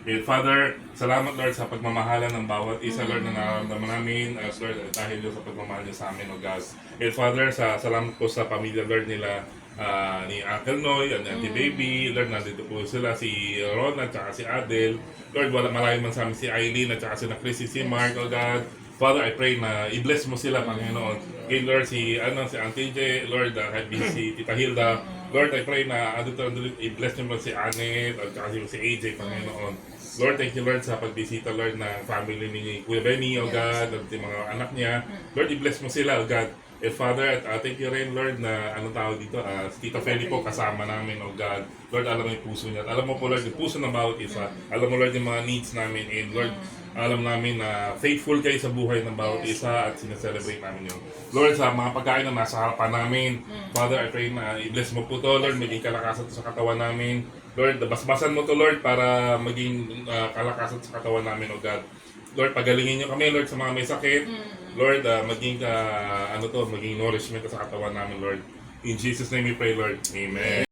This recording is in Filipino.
And Father, salamat Lord sa pagmamahala ng bawat isa Lord na nararamdaman namin as Lord dahil sa pagmamahal niyo sa amin, O God. And Father, salamat po sa pamilya Lord nila ni Uncle Noy, and Auntie Baby, Lord, nandito po sila, si Ron at saka si Adel. Lord, maraming man sa amin si Eileen at saka si na Chrissy, si Mark, O God. Father, I pray na i-bless mo sila, Panginoon. Kay Lord, si Auntie J, Lord, kahit si Tita Hilda, Lord, I pray na i-bless niyo mo si Annette at saka si AJ, Panginoon. Lord, thank you, Lord, sa pagbisita, Lord, ng family ni Kuya Benny, O God, at yung mga anak niya. Lord, i-bless mo sila, O God. And Father, at thank you rin, Lord, na anong tawag dito, si Tita Feli po kasama namin, O God. Lord, alam mo yung puso niya. Alam mo po, Lord, yung puso ng bawat isa. Alam mo, Lord, yung mga needs namin. And Lord, alam namin na faithful kayo sa buhay ng bawat isa at sineselebrate namin yun. Lord, sa mga pagkain na nasa harapan namin, Father, I pray na i-bless mo po to, Lord, maging kalakasan sa katawan namin. Lord, basbasan mo to, Lord, para maging kalakasan sa katawan namin, O God. Lord, pagalingin niyo kami, Lord, sa mga may sakit. Lord, maging maging nourishment sa katawan namin, Lord. In Jesus' name we pray, Lord. Amen.